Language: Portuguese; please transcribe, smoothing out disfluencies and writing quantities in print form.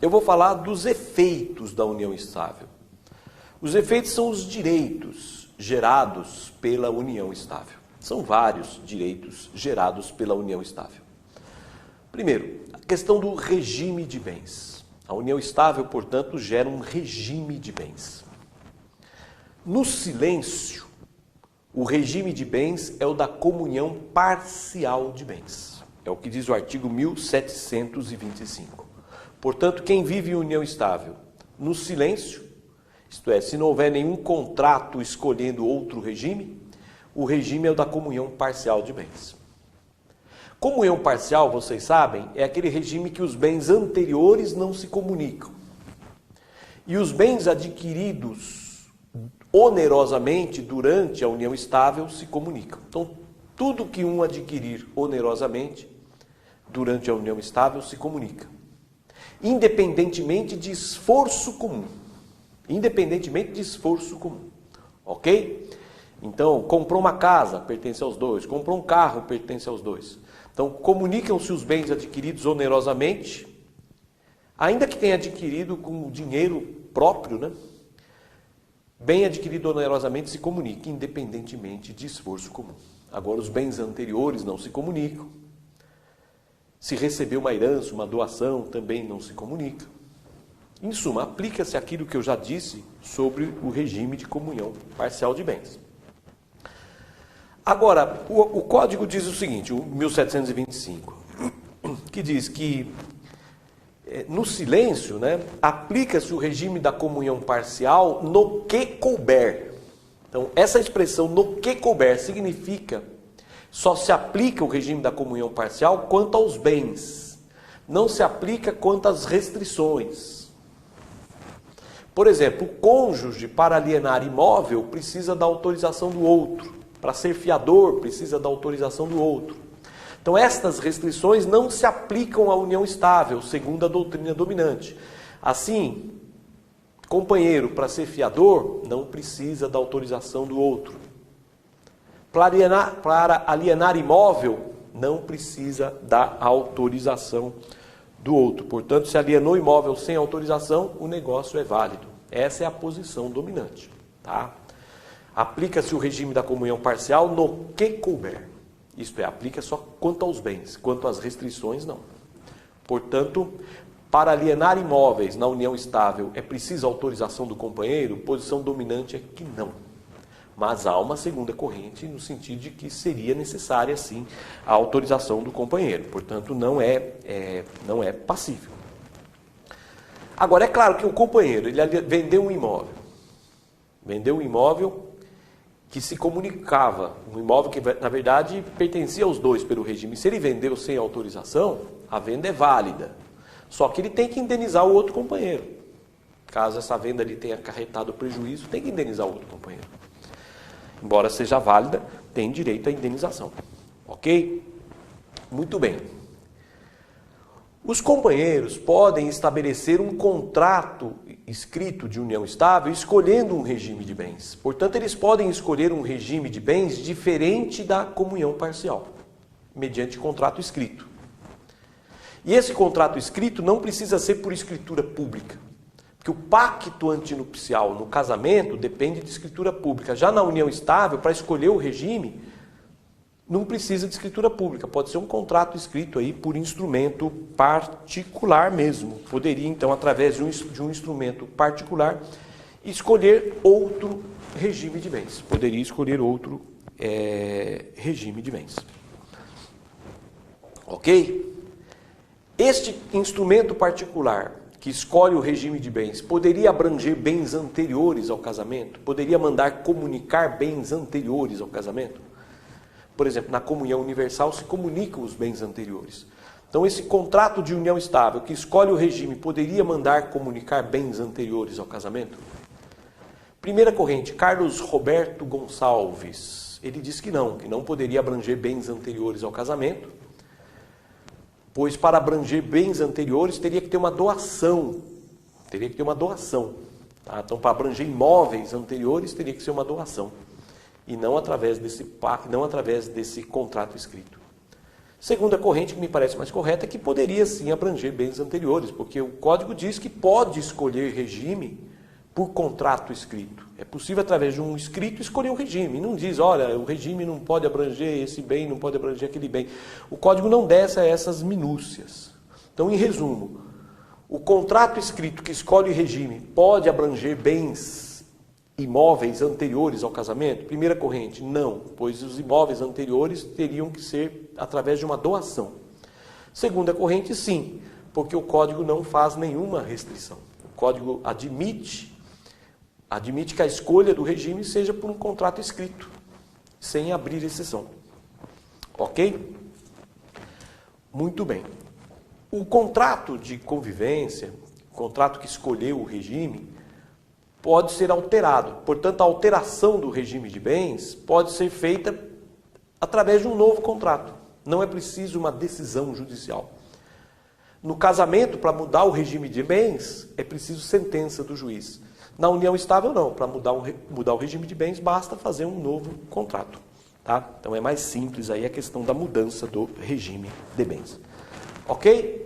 eu vou falar dos efeitos da união estável. Os efeitos são os direitos gerados pela união estável. São vários direitos gerados pela união estável. Primeiro, a questão do regime de bens. A união estável, portanto, gera um regime de bens. No silêncio, o regime de bens é o da comunhão parcial de bens. É o que diz o artigo 1725. Portanto, quem vive em união estável no silêncio, isto é, se não houver nenhum contrato escolhendo outro regime, o regime é o da comunhão parcial de bens. Comunhão parcial, vocês sabem, é aquele regime que os bens anteriores não se comunicam. E os bens adquiridos onerosamente durante a união estável se comunicam. Então, tudo que um adquirir onerosamente durante a união estável se comunica. Independentemente de esforço comum. Independentemente de esforço comum. Ok? Então, comprou uma casa, pertence aos dois. Comprou um carro, pertence aos dois. Então, comunicam-se os bens adquiridos onerosamente, ainda que tenha adquirido com dinheiro próprio, né? Bem adquirido onerosamente se comunica, independentemente de esforço comum. Agora, os bens anteriores não se comunicam. Se recebeu uma herança, uma doação, também não se comunica. Em suma, aplica-se aquilo que eu já disse sobre o regime de comunhão parcial de bens. Agora, o Código diz o seguinte, o 1725, que diz que no silêncio, né, aplica-se o regime da comunhão parcial no que couber. Então, essa expressão no que couber significa só se aplica o regime da comunhão parcial quanto aos bens. Não se aplica quanto às restrições. Por exemplo, o cônjuge para alienar imóvel precisa da autorização do outro. Para ser fiador, precisa da autorização do outro. Então, estas restrições não se aplicam à união estável, segundo a doutrina dominante. Assim, companheiro, para ser fiador, não precisa da autorização do outro. Para alienar imóvel, não precisa da autorização do outro. Portanto, se alienou imóvel sem autorização, o negócio é válido. Essa é a posição dominante, tá? Aplica-se o regime da comunhão parcial no que couber. Isto é, aplica só quanto aos bens, quanto às restrições, não. Portanto, para alienar imóveis na união estável é preciso autorização do companheiro? Posição dominante é que não. Mas há uma segunda corrente no sentido de que seria necessária, sim, a autorização do companheiro. Portanto, não é passível. Agora, é claro que o companheiro ele vendeu um imóvel. Vendeu um imóvel que se comunicava, um imóvel que, na verdade, pertencia aos dois pelo regime. Se ele vendeu sem autorização, a venda é válida. Só que ele tem que indenizar o outro companheiro. Caso essa venda lhe tenha acarretado prejuízo, tem que indenizar o outro companheiro. Embora seja válida, tem direito à indenização. Ok? Muito bem. Os companheiros podem estabelecer um contrato escrito de união estável escolhendo um regime de bens. Portanto, eles podem escolher um regime de bens diferente da comunhão parcial, mediante contrato escrito. E esse contrato escrito não precisa ser por escritura pública, porque o pacto antinupcial no casamento depende de escritura pública. Já na união estável, para escolher o regime, não precisa de escritura pública, pode ser um contrato escrito aí por instrumento particular mesmo. Poderia, então, através de um instrumento particular, escolher outro regime de bens. Poderia escolher outro regime de bens. Ok? Este instrumento particular que escolhe o regime de bens poderia abranger bens anteriores ao casamento? Poderia mandar comunicar bens anteriores ao casamento? Por exemplo, na comunhão universal se comunicam os bens anteriores. Então, esse contrato de união estável que escolhe o regime poderia mandar comunicar bens anteriores ao casamento? Primeira corrente, Carlos Roberto Gonçalves. Ele diz que não poderia abranger bens anteriores ao casamento, pois para abranger bens anteriores teria que ter uma doação. Tá? Então, para abranger imóveis anteriores teria que ser uma doação. E não através desse contrato escrito. Segunda corrente, que me parece mais correta, é que poderia sim abranger bens anteriores, porque o Código diz que pode escolher regime por contrato escrito. É possível, através de um escrito, escolher o regime. Não diz, olha, o regime não pode abranger esse bem, não pode abranger aquele bem. O Código não desce a essas minúcias. Então, em resumo, o contrato escrito que escolhe o regime pode abranger bens imóveis anteriores ao casamento? Primeira corrente, não, pois os imóveis anteriores teriam que ser através de uma doação. Segunda corrente, sim, porque o Código não faz nenhuma restrição. O Código admite que a escolha do regime seja por um contrato escrito, sem abrir exceção. Ok? Muito bem. O contrato de convivência, o contrato que escolheu o regime, pode ser alterado. Portanto, a alteração do regime de bens pode ser feita através de um novo contrato. Não é preciso uma decisão judicial. No casamento, para mudar o regime de bens, é preciso sentença do juiz. Na união estável, não. Para mudar o regime de bens, basta fazer um novo contrato. Tá? Então, é mais simples aí a questão da mudança do regime de bens. Ok?